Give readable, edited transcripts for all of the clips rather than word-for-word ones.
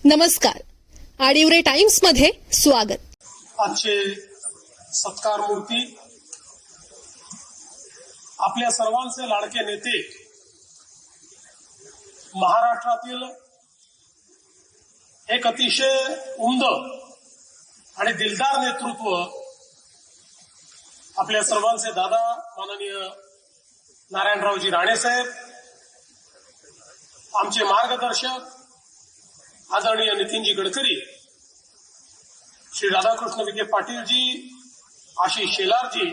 नमस्कार. आडिवरे टाइम्स मध्ये स्वागत. आजचे सत्कार मूर्ती आपल्या सर्वांचे लाडके नेते, महाराष्ट्रातील एक अतिशय उमद आणि दिलदार नेतृत्व, आपल्या सर्वांचे दादा माननीय नारायणरावजी राणे साहेब, आमचे मार्गदर्शक आदरणीय नितीनजी गडकरी, श्री राधाकृष्ण विखे पाटीलजी, आशिष शेलारजी,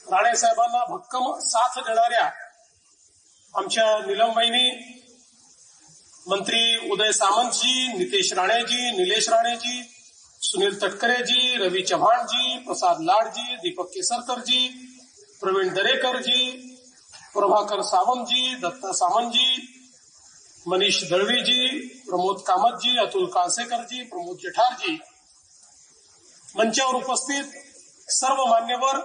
राणे साहेबांना भक्कम साथ देणाऱ्या आमच्या नीलमबाईंनी, मंत्री उदय सामंतजी, नितेश राणेजी, निलेश राणेजी, सुनील तटकरेजी, रवी चव्हाणजी, प्रसाद लाडजी, दीपक केसरकरजी, प्रवीण दरेकरजी, प्रभाकर सावंतजी, दत्ता सामंतजी, मनीष दळवीजी, प्रमोद कामतजी, अतुल काळसेकरजी, प्रमोद जठारजी, मंचावर उपस्थित सर्व मान्यवर,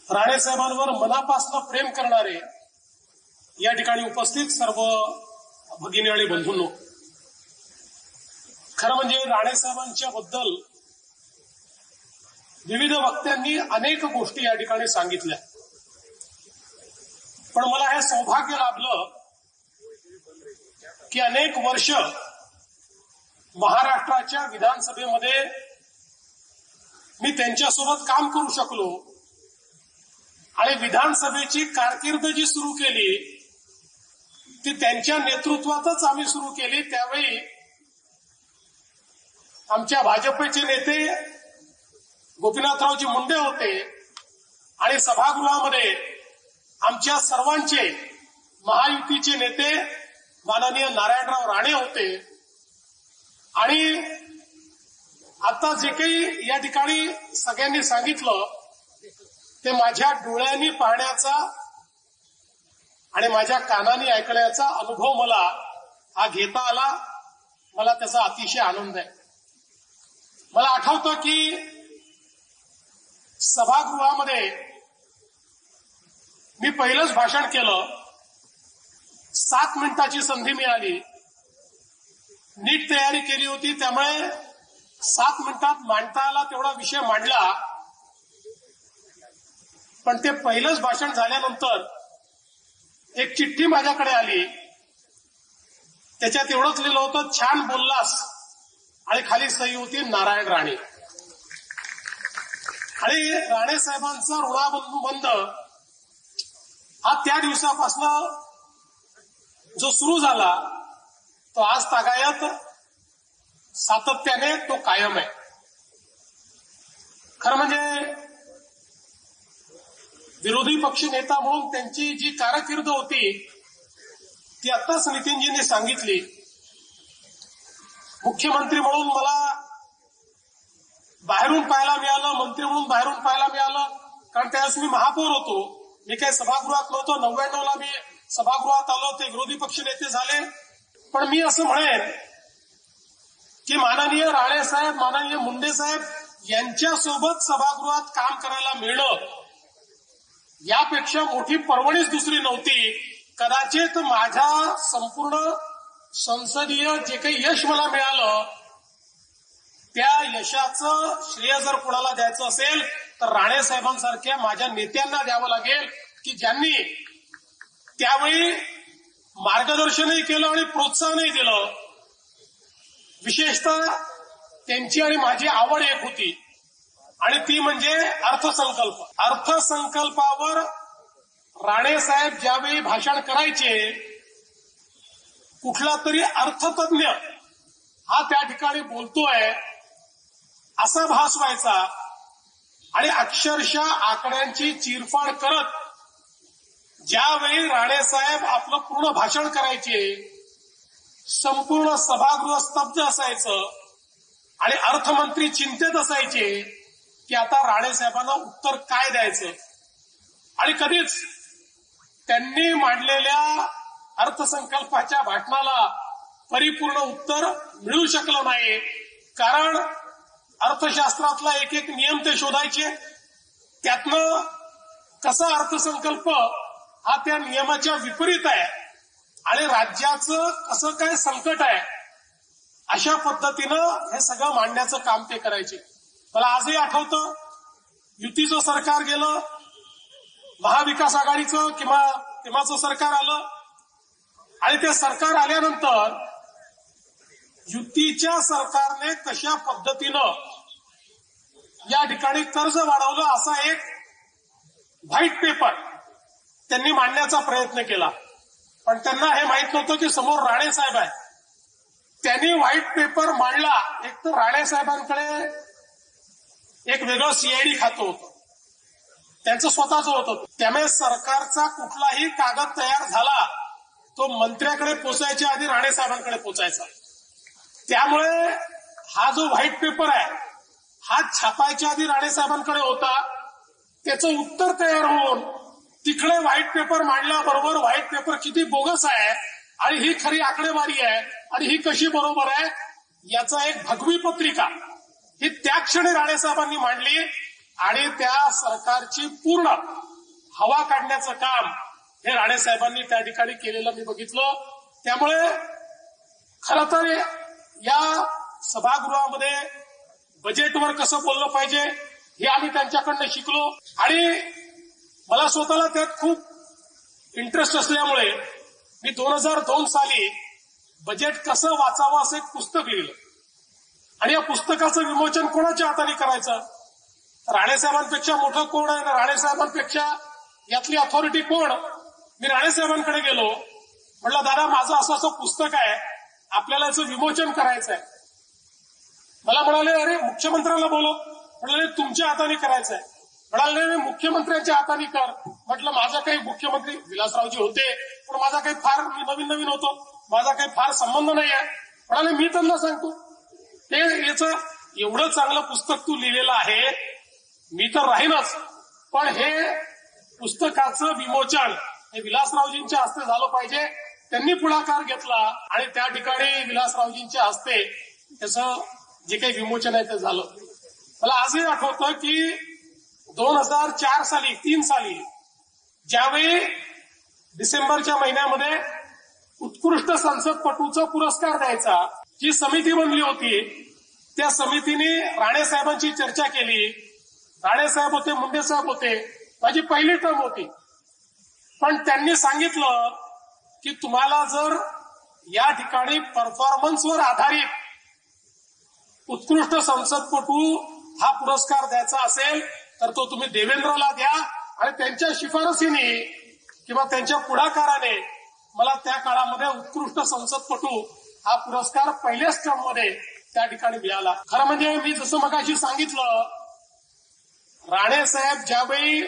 राणे साहेबांवर मनापासून प्रेम करणारे या ठिकाणी उपस्थित सर्व भगिनी आणि बंधूंनो, खरं म्हणजे राणे साहेबांच्या बद्दल विविध वक्त्यांनी अनेक गोष्टी या ठिकाणी सांगितल्या, पण मला हे सौभाग्य लाभलं की अनेक वर्ष महाराष्ट्राच्या विधानसभेमध्ये मी त्यांच्यासोबत काम करू शकलो आणि विधानसभेची कारकीर्द जी सुरू केली ती त्यांच्या नेतृत्वातच आम्ही सुरू केली. त्यावेळी आमच्या भाजपचे नेते गोपीनाथरावजी मुंडे होते आणि सभागृहामध्ये आमच्या सर्वांचे महायुतीचे नेते माननीय नारायणराव राणे होते. आणि आता जे काही या ठिकाणी सगळ्यांनी सांगितलं ते माझ्या डोळ्यांनी पाहण्याचा आणि माझ्या कानांनी ऐकण्याचा अनुभव मला हा घेता आला. मला त्याचा अतिशय आनंद आहे. मला आठवतं की सभागृहामध्ये मी पहिलंच भाषण केलं, 7 मिनिटाची संधी मिळाली, नीट तयारी केली होती, त्यामुळे 7 मिनिटात मांडता आला तेवढा विषय मांडला. पण ते पहिलंच भाषण झाल्यानंतर एक चिठ्ठी माझ्याकडे आली, त्याच्यात एवढंच लिहिलं होतं, छान बोललास, आणि खाली सही होती नारायण राणे. आणि राणे साहेबांचा ऋणानुबंध हा त्या दिवसापासून जो सुरू झाला तो आज तागायत सातत्याने तो कायम आहे. खरं म्हणजे विरोधी पक्ष नेता म्हणून त्यांची जी कारकीर्द होती ती आत्ताच नितीनजींनी सांगितली. मुख्यमंत्री म्हणून मला बाहेरून पाहायला मिळालं, मंत्री म्हणून बाहेरून पाहायला मिळालं, कारण त्यावेळेस मी महापौर होतो. मी काही सभागृहात नव्हतो. 99 ला मी सभागृहात आलो, ते विरोधी पक्ष नेते झाले. पण मी असं म्हणेन की माननीय राणे साहेब, माननीय मुंडे साहेब यांच्यासोबत सभागृहात काम करायला मिळणं यापेक्षा मोठी पर्वणीच दुसरी नव्हती. कदाचित माझ्या संपूर्ण संसदीय जे काही यश मला मिळालं त्या यशाचं श्रेय जर कोणाला द्यायचं असेल तर राणे साहेबांसारख्या माझ्या नेत्यांना द्यावं लागेल की ज्यांनी त्यावेळी मार्गदर्शनही केलं आणि प्रोत्साहनही दिलं. विशेषतः त्यांची आणि माझी आवड एक होती आणि ती म्हणजे अर्थसंकल्प. अर्थसंकल्पावर राणे साहेब ज्यावेळी भाषण करायचे, कुठला तरी अर्थतज्ञ हा त्या ठिकाणी बोलतोय असा भास व्हायचा आणि अक्षरशः आकड्यांची चिरफाड करत ज्यावेळी राणे साहेब आपलं पूर्ण भाषण करायचे, संपूर्ण सभागृह स्तब्ध असायचं आणि अर्थमंत्री चिंतेत असायचे की आता राणे साहेबांना उत्तर काय द्यायचं. आणि कधीच त्यांनी मांडलेल्या अर्थसंकल्पाच्या भाषणाला परिपूर्ण उत्तर मिळू शकलं नाही, कारण अर्थशास्त्रातला एक एक नियम ते शोधायचे, त्यातनं कसा अर्थसंकल्प हा त्या नियमाच्या विपरीत आहे आणि राज्याचं कसं काय संकट आहे अशा पद्धतीनं हे सगळं मांडण्याचं काम ते करायचे. मला आजही आठवतं, युतीचं सरकार गेलं, महाविकास आघाडीचं किंवा तेव्हाचं सरकार आलं आणि ते सरकार आल्यानंतर युतीच्या सरकारने कशा पद्धतीनं या ठिकाणी कर्ज वाढवलं असा एक व्हाईट पेपर त्यांनी मांडण्याचा प्रयत्न केला. पण त्यांना हे माहित नव्हतं की समोर राणे साहेब आहे. त्यांनी व्हाईट पेपर मांडला. एक तर राणे साहेबांकडे एक वेगळं सीआयडी खातं होतं, त्यांचं स्वतःचं होतं. त्यामुळे सरकारचा कुठलाही कागद तयार झाला तो मंत्र्याकडे पोचायच्या आधी राणे साहेबांकडे पोचायचा. त्यामुळे हा जो व्हाईट पेपर आहे हा छापायच्या आधी राणे साहेबांकडे होता. त्याचं उत्तर तयार होऊन तिकडे व्हाईट पेपर मांडल्याबरोबर व्हाईट पेपर किती बोगस आहे आणि ही खरी आकडेवारी आहे आणि ही कशी बरोबर आहे याचा एक भगवी पत्रिका ही त्या क्षणी राणे साहेबांनी मांडली आणि त्या सरकारची पूर्ण हवा काढण्याचं काम हे राणे साहेबांनी त्या ठिकाणी केलेलं मी बघितलं. त्यामुळे खरं तर या सभागृहामध्ये बजेटवर कसं बोललं पाहिजे हे आम्ही त्यांच्याकडनं शिकलो आणि मला स्वतःला त्यात खूप इंटरेस्ट असल्यामुळे मी 2002 साली बजेट कसं वाचावं असं एक पुस्तक लिहिलं आणि या पुस्तकाचं विमोचन कोणाच्या हाताने करायचं. राणेसाहेबांपेक्षा मोठं कोण आहे, राणेसाहेबांपेक्षा यातली अथॉरिटी कोण. मी राणेसाहेबांकडे गेलो, म्हटलं दादा माझं असं असं पुस्तक आहे, आपल्याला याचं विमोचन करायचं आहे. मला म्हणाले अरे मुख्यमंत्र्याला बोलव. म्हणाले तुमच्या हाताने करायचं आहे. म्हणाले मी मुख्यमंत्र्यांच्या हाताने कर. म्हटलं माझा काही मुख्यमंत्री विलासरावजी होते पण माझा काही फार नवीन होतो, माझा काही फार संबंध नाही आहे. म्हणाले मी त्यांना सांगतो ते याचं एवढं चांगलं पुस्तक तू लिहिलेलं आहे, मी तर राहीनच पण हे पुस्तकाचं विमोचन हे विलासरावजींच्या हस्ते झालं पाहिजे. त्यांनी पुढाकार घेतला आणि त्या ठिकाणी विलासरावजींच्या हस्ते त्याचं जे काही विमोचन आहे ते झालं. मला आजही आठवतं की 2004 साली 3 साली ज्यावेळी डिसेंबरच्या महिन्यामध्ये उत्कृष्ट संसदपटूचा पुरस्कार द्यायचा जी समिती बनली होती, त्या समितीने राणे साहेबांची चर्चा केली. राणे साहेब होते, मुंडे साहेब होते, माझी पहिली टर्म होती. पण त्यांनी सांगितलं की तुम्हाला जर या ठिकाणी परफॉर्मन्सवर आधारित उत्कृष्ट संसदपटू हा पुरस्कार द्यायचा असेल तर तो तुम्ही देवेंद्रला द्या आणि त्यांच्या शिफारसीने किंवा त्यांच्या पुढाकाराने मला त्या काळामध्ये उत्कृष्ट संसदपटू हा पुरस्कार पहिल्याच टर्म मध्ये त्या ठिकाणी मिळाला. खरं म्हणजे मी जसं मगाशी सांगितलं, राणे साहेब ज्यावेळी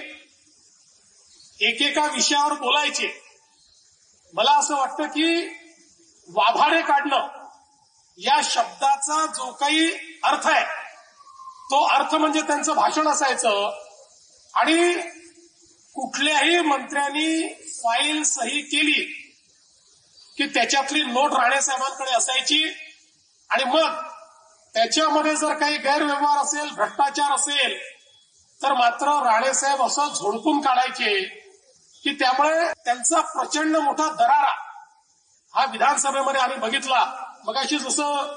एकेका विषयावर बोलायचे, मला असं वाटतं की वाभाडे काढणं या शब्दाचा जो काही अर्थ आहे तो अर्थ म्हणजे त्यांचं भाषण असायचं आणि कुठल्याही मंत्र्यांनी फाईल सही केली की त्याच्यातली नोट राणेसाहेबांकडे असायची आणि मग त्याच्यामध्ये जर काही गैरव्यवहार असेल, भ्रष्टाचार असेल तर मात्र राणेसाहेब असं झोडपून काढायचे की त्यामुळे त्यांचा प्रचंड मोठा दरारा हा विधानसभेमध्ये आम्ही बघितला. मगाशी जसं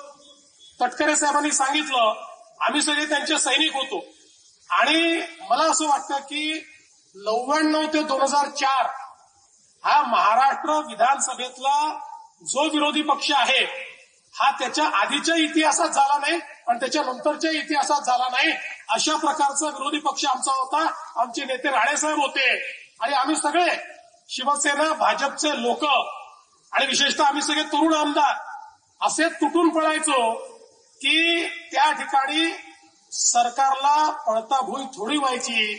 तटकरे साहेबांनी सांगितलं, आम्ही सगळे त्यांचे सैनिक होतो आणि मला असं वाटतं की 99 ते 2004 हा महाराष्ट्र विधानसभेतला जो विरोधी पक्ष आहे हा त्याच्या आधीच्या इतिहासात झाला नाही पण त्याच्या नंतरच्या इतिहासात झाला नाही. अशा प्रकारचा विरोधी पक्ष आमचा होता. आमचे नेते राणेसाहेब होते आणि आम्ही सगळे शिवसेना भाजपचे लोक आणि विशेषतः आम्ही सगळे तरुण आमदार असे तुटून पडायचो की त्या ठिकाणी सरकारला पळता भुई थोडी व्हायची.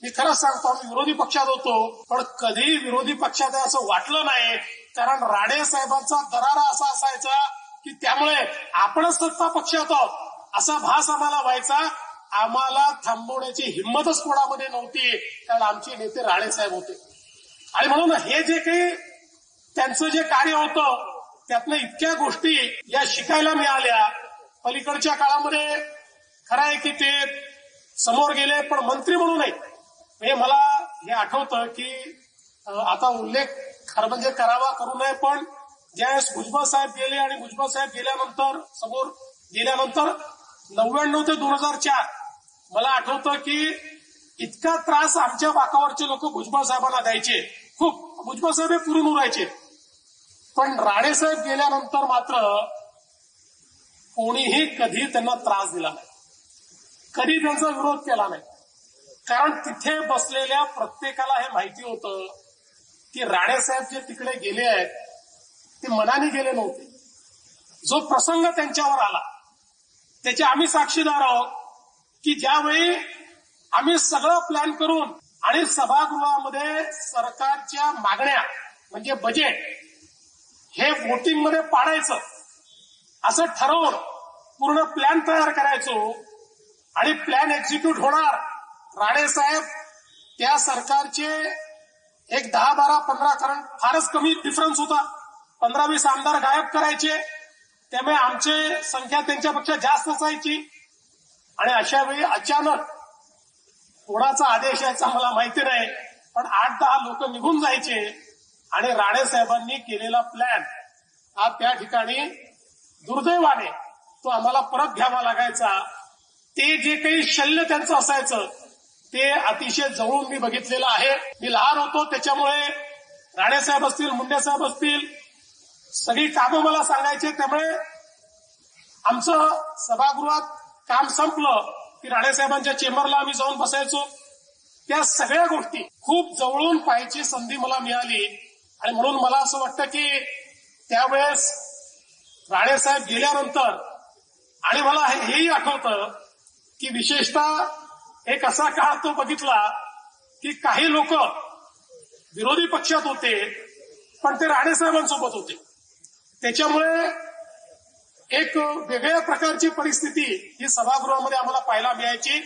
मी खरंच सांगतो आम्ही विरोधी पक्षात होतो पण कधी विरोधी पक्षात आहे असं वाटलं नाही, कारण राणे साहेबांचा दरारा असा असायचा की त्यामुळे आपणच सत्ता पक्षात आहोत असा भास आम्हाला व्हायचा. आम्हाला थांबवण्याची हिंमतच कोणामध्ये नव्हती कारण आमचे नेते राणे साहेब होते. आणि म्हणून हे जे काही त्यांचं जे कार्य होतं त्यातनं इतक्या गोष्टी या शिकायला मिळाल्या. पलीकडच्या काळामध्ये खरं आहे की ते समोर गेले पण मंत्री म्हणून नाही. म्हणजे मला हे आठवतं की आता उल्लेख खरं म्हणजे करावा करू नये, पण ज्यावेळेस भुजबळ साहेब गेले आणि भुजबळ साहेब समोर गेल्यानंतर 99 ते 2004 मला आठवतं की इतका त्रास आमच्या बाकावरचे लोक भुजबळ साहेबांना द्यायचे. खूप भुजबळ साहेब हे पुरून उरायचे. पण राणे साहेब गेल्यानंतर मात्र कोणीही कधी त्यांना त्रास दिला नाही, कधी त्यांचा विरोध केला नाही. कारण तिथे बसलेल्या प्रत्येकाला हे माहिती होतं की राणेसाहेब जे तिकडे गेले आहेत ते मनाने गेले नव्हते. जो प्रसंग त्यांच्यावर आला त्याचे आम्ही साक्षीदार आहोत की ज्यावेळी आम्ही सगळं प्लॅन करून आणि सभागृहामध्ये सरकारच्या मागण्या म्हणजे बजेट हे वोटिंगमध्ये पाडायचं असं ठरवून पूर्ण प्लॅन तयार करायचो आणि प्लॅन एक्झिक्यूट होणार. राणेसाहेब त्या सरकारचे एक 10, 12, 15 कारण फारच कमी डिफरन्स होता, 15-20 आमदार गायब करायचे. त्यामुळे आमची संख्या त्यांच्यापेक्षा जास्त असायची आणि अशा वेळी अचानक कोणाचा आदेश यायचा मला माहिती नाही, पण 8-10 लोक निघून जायचे आणि राणेसाहेबांनी केलेला प्लॅन हा त्या ठिकाणी दुर्दैवाने तो आम्हाला परत घ्यावा लागायचा. ते जे काही शल्य त्यांचं असायचं ते अतिशय जवळून मी बघितलेलं आहे. मी लहान होतो त्याच्यामुळे राणेसाहेब असतील, मुंडेसाहेब असतील, सगळी कामं मला सांगायचे. त्यामुळे आमचं सभागृहात काम संपलं की राणेसाहेबांच्या चेंबरला आम्ही जाऊन बसायचो. त्या सगळ्या गोष्टी खूप जवळून पाहायची संधी मला मिळाली आणि म्हणून मला असं वाटतं की त्यावेळेस राणेसाहेब गेल्यानंतर आणि मला हेही आठवतं की विशेषतः एक असा काळ तो बघितला की काही लोक विरोधी पक्षात होते पण ते राणेसाहेबांसोबत होते. त्याच्यामुळे एक वेगळ्या प्रकारची परिस्थिती ही सभागृहामध्ये आम्हाला पाहायला मिळायची.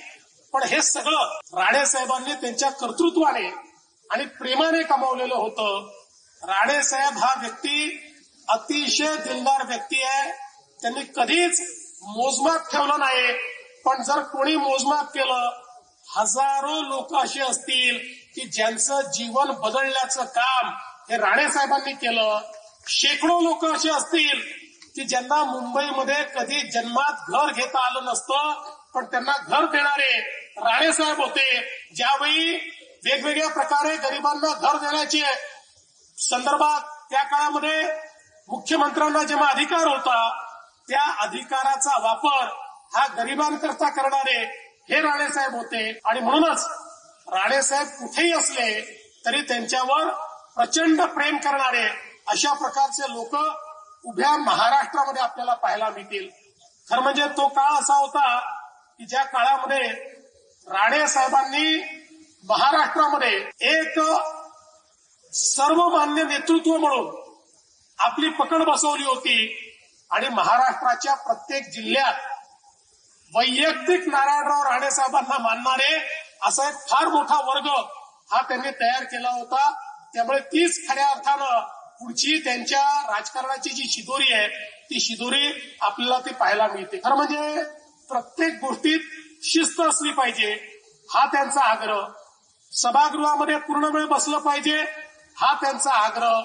पण हे सगळं राणेसाहेबांनी त्यांच्या कर्तृत्वाने आणि प्रेमाने कमावलेलं होतं. राणेसाहेब हा व्यक्ती अतिशय दिलदार व्यक्ती आहे. त्यांनी कधीच मोजमाप ठेवलं नाही, पण जर कोणी मोजमाप केलं, हजारो लोक असे असतील की ज्यांचं जीवन बदलण्याचं काम हे राणेसाहेबांनी केलं. शेकडो लोक असे असतील की ज्यांना मुंबईमध्ये कधी जन्मात घर घेता आलं नसतं, पण त्यांना घर देणारे राणेसाहेब होते. ज्यावेळी वेगवेगळ्या प्रकारे गरिबांना घर देण्याचे संदर्भात त्या काळामध्ये मुख्यमंत्र्यांना जेव्हा अधिकार होता त्या अधिकाराचा वापर हा गरिबांकरता करणारे हे राणेसाहेब होते. आणि म्हणूनच राणेसाहेब कुठेही असले तरी त्यांच्यावर प्रचंड प्रेम करणारे अशा प्रकारचे लोक उभ्या महाराष्ट्रामध्ये आपल्याला पाहायला मिळतील. खरं म्हणजे तो काळ असा होता की ज्या काळामध्ये राणेसाहेबांनी महाराष्ट्रामध्ये एक सर्वमान्य नेतृत्व म्हणून आपली पकड बसवली होती आणि महाराष्ट्राच्या प्रत्येक जिल्ह्यात वैयक्तिक नारायणराव राणेसाहेबांना मानणारे असा एक फार मोठा वर्ग हा त्यांनी तयार केला होता. त्यामुळे तीच खऱ्या अर्थानं पुढची त्यांच्या राजकारणाची जी शिदोरी आहे ती शिदोरी आपल्याला ती पाहायला मिळते. खरं म्हणजे प्रत्येक गोष्टीत शिस्त असली पाहिजे हा त्यांचा आग्रह. सभागृहामध्ये पूर्ण वेळ बसलं पाहिजे हा त्यांचा आग्रह.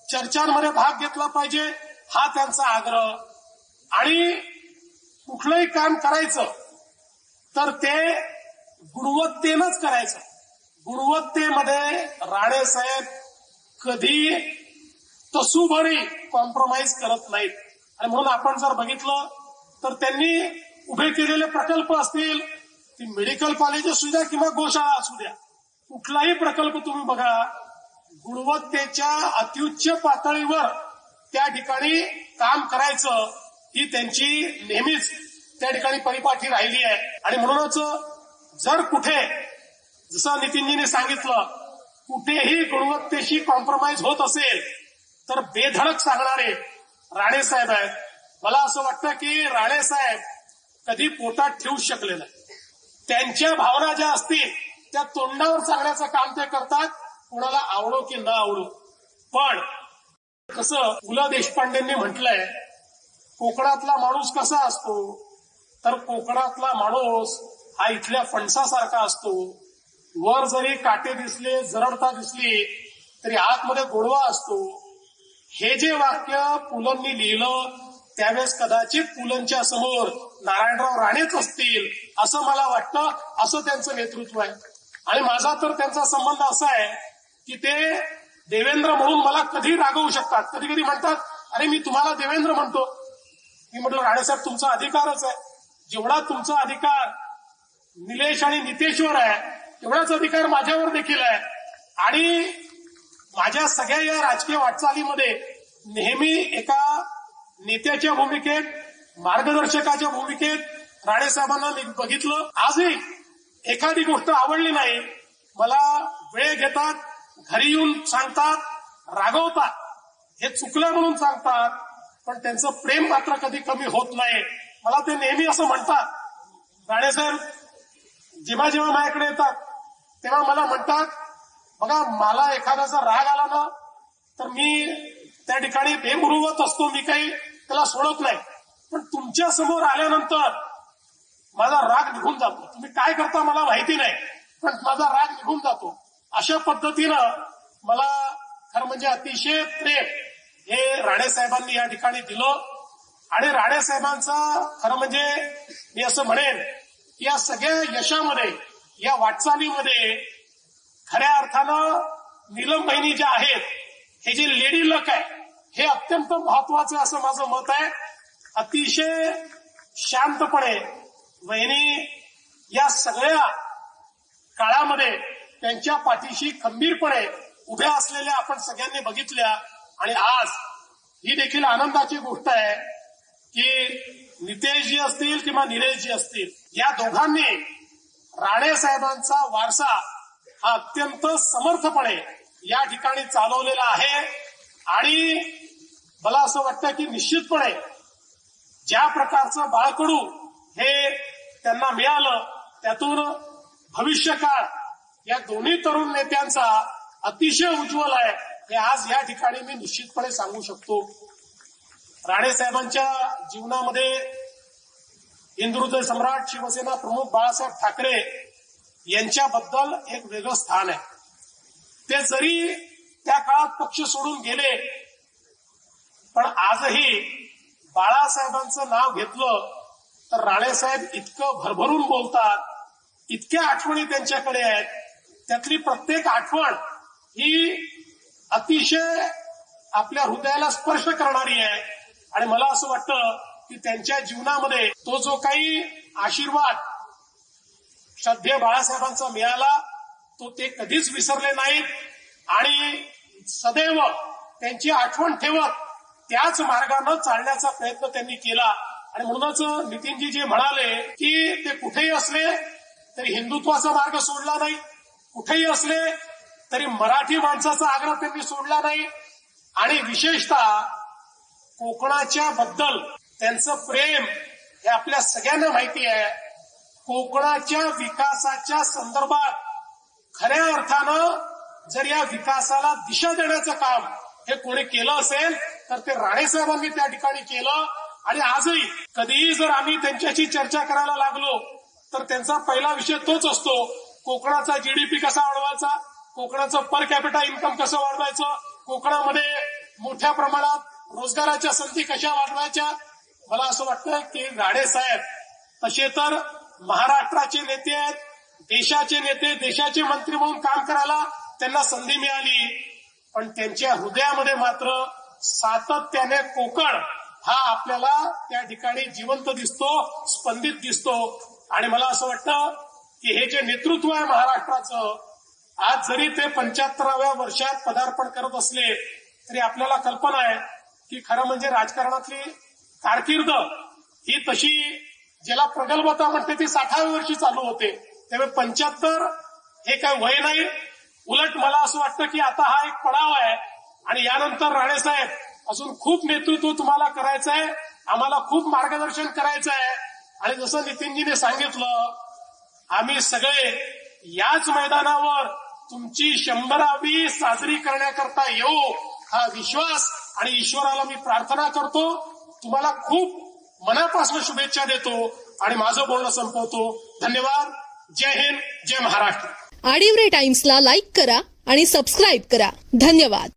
चर्चांमध्ये भाग घेतला पाहिजे हा त्यांचा आग्रह. आणि कुठलंही काम करायचं तर ते गुणवत्तेनंच करायचं. गुणवत्तेमध्ये राणेसाहेब कधी तसूभरी कॉम्प्रोमाइज करत नाहीत. आणि म्हणून आपण जर बघितलं तर त्यांनी उभे केलेले प्रकल्प असतील, ती मेडिकल कॉलेज असू द्या किंवा गोशाळा असू द्या, कुठलाही प्रकल्प तुम्ही बघा, गुणवत्तेच्या अत्युच्च पातळीवर त्या ठिकाणी काम करायचं ही त्यांची नेहमीच त्या ठिकाणी परिपाठी राहिली आहे. आणि म्हणूनच जर कुठे जसं नितीनजींनी सांगितलं कुठेही गुणवत्तेशी कॉम्प्रोमाइज होत असेल तर बेधडक सांगणारे राणेसाहेब आहेत. मला असं वाटतं की राणेसाहेब कधी पोटात ठेवू शकले नाही. त्यांच्या भावना ज्या असतील त्या तोंडावर सांगण्याचं काम ते करतात, कोणाला आवडो की न आवडो. पण कसं पु ल देशपांडेंनी म्हटलंय, कोकणातला माणूस कसा असतो तर कोकणातला माणूस हा इथल्या फणसासारखा असतो. वर जरी काटे दिसले, जरडता दिसली तरी आतमध्ये गोडवा असतो. हे जे वाक्य पुलंनी लिहिलं त्यावेळेस कदाचित पुलंच्या समोर नारायणराव राणेच असतील असं मला वाटतं. असं त्यांचं नेतृत्व आहे. आणि माझा तर त्यांचा संबंध असा आहे की ते देवेंद्र म्हणून मला कधी रागवू शकतात. कधी कधी म्हणतात अरे मी तुम्हाला देवेंद्र म्हणतो. मी म्हटलं राणेसाहेब तुमचा अधिकारच आहे. जेवढा तुमचा अधिकार निलेश आणि नितेशवर आहे तेवढाच अधिकार माझ्यावर देखील आहे. आणि माझ्या सगळ्या या राजकीय वाटचालीमध्ये नेहमी एका नेत्याच्या भूमिकेत, मार्गदर्शकाच्या भूमिकेत राणेसाहेबांना मी बघितलं. आजही एखादी गोष्ट आवडली नाही मला वेळ घेतात, घरी येऊन सांगतात, रागवतात, हे चुकलं म्हणून सांगतात, पण त्यांचं प्रेम मात्र कधी कमी होत नाही. मला ते नेहमी असं म्हणतात, राणेसाहेब जेव्हा जेव्हा माझ्याकडे येतात तेव्हा मला म्हणतात बघा मला एखाद्याचा राग आला ना तर मी त्या ठिकाणी बेमुरुवत असतो, मी काही त्याला सोडत नाही. पण तुमच्या समोर आल्यानंतर माझा राग निघून जातो. तुम्ही काय करता मला माहिती नाही पण माझा राग निघून जातो. अशा पद्धतीनं मला खरं म्हणजे अतिशय प्रेम हे राणेसाहेबांनी या ठिकाणी दिलं. आणि राणेसाहेबांचा खरं म्हणजे मी असं म्हणेन की या सगळ्या यशामध्ये, या वाटचालीमध्ये खऱ्या अर्थानं नीलम बहिणी ज्या आहेत, हे जे लेडी लक आहे हे अत्यंत महत्वाचं असं माझं मत आहे. अतिशय शांतपणे वहिनी या सगळ्या काळामध्ये त्यांच्या पाठीशी खंबीरपणे उभ्या असलेल्या आपण सगळ्यांनी बघितल्या. आणि आज ही देखील आनंदाची गोष्ट आहे की नितेशजी असतील किंवा निलेशजी असतील, या दोघांनी राणेसाहेबांचा वारसा हा अत्यंत समर्थपणे या ठिकाणी चालवलेला आहे. आणि मला असं वाटतं की निश्चितपणे ज्या प्रकारचं बाळकडू हे त्यांना मिळालं त्यातून भविष्यकाळ या दोन्ही तरुण नेत्यांचा अतिशय उज्ज्वल आहे हे आज या ठिकाणी मी निश्चितपणे सांगू शकतो. राणेसाहेबांच्या जीवनामध्ये हिंदुहृदय सम्राट, शिवसेना प्रमुख बाळासाहेब ठाकरे यांच्याबद्दल एक वेगळं स्थान आहे. ते जरी त्या काळात पक्ष सोडून गेले पण आजही बाळासाहेबांचं नाव घेतलं तर राणेसाहेब इतकं भरभरून बोलतात, इतक्या आठवणी त्यांच्याकडे आहेत. त्यातली प्रत्येक आठवण ही अतिशय आपल्या हृदयाला स्पर्श करणारी आहे. आणि मला असं वाटतं की त्यांच्या जीवनामध्ये तो जो काही आशीर्वाद श्रद्धेय बाळासाहेबांचा मिळाला तो ते कधीच विसरले नाहीत. आणि सदैव त्यांची आठवण ठेवत त्याच मार्गानं चालण्याचा प्रयत्न त्यांनी केला. आणि म्हणूनच नितीनजी जे म्हणाले की ते कुठेही असले तरी हिंदुत्वाचा मार्ग सोडला नाही, कुठेही असले तरी मराठी माणसाचा आग्रह त्यांनी सोडला नाही. आणि विशेषतः कोकणाच्या बद्दल त्यांचं प्रेम हे आपल्या सगळ्यांना माहिती आहे. कोकणाच्या विकासाच्या संदर्भात खऱ्या अर्थानं जर या विकासाला दिशा देण्याचं काम हे कोणी केलं असेल तर ते राणेसाहेबांनी त्या ठिकाणी केलं. आणि आजही कधीही जर आम्ही त्यांच्याशी चर्चा करायला लागलो तर त्यांचा पहिला विषय तोच असतो, कोकणाचा जीडीपी कसा वाढवायचा, कोकणाचं पर कॅपिटा इन्कम कसं वाढवायचं, कोकणामध्ये मोठ्या प्रमाणात रोजगाराच्या संधी कशा वाढवायच्या. मला असं वाटतं की राणेसाहेब तसे तर महाराष्ट्राचे नेते आहेत, देशाचे नेते, देशाचे मंत्री म्हणून काम करायला त्यांना संधी मिळाली. पण त्यांच्या हृदयामध्ये मात्र सातत्याने कोकण हा आपल्याला त्या ठिकाणी जिवंत दिसतो, स्पंदित दिसतो. आणि मला असं वाटतं की हे जे नेतृत्व आहे महाराष्ट्राचं, आज जरी ते 75व्या वर्षात पदार्पण करत असले तरी आपल्याला कल्पना आहे की खरं म्हणजे राजकारणातली कारकीर्द ही तशी ज्याला प्रगल्भता म्हणते ती 60व्या वर्षी चालू होते. त्यामुळे 75 हे काय वय नाही. उलट मला असं वाटतं की आता हा एक पडाव आहे आणि यानंतर राणेसाहेब अजून खूप नेतृत्व तुम्हाला करायचं आहे, आम्हाला खूप मार्गदर्शन करायचं आहे. आणि जसं नितीनजीने सांगितलं आम्ही सगळे याच मैदानावर तुमची 100वी साजरी करण्याकरता येऊ हा विश्वास आणि ईश्वराला मी प्रार्थना करतो. तुम्हाला खूप मनापासून शुभेच्छा देतो आणि माझं बोलणं संपवतो. धन्यवाद. जय हिंद, जय महाराष्ट्र. आडिवरे टाइम्सला लाईक करा, आणि सबस्क्राईब करा. धन्यवाद.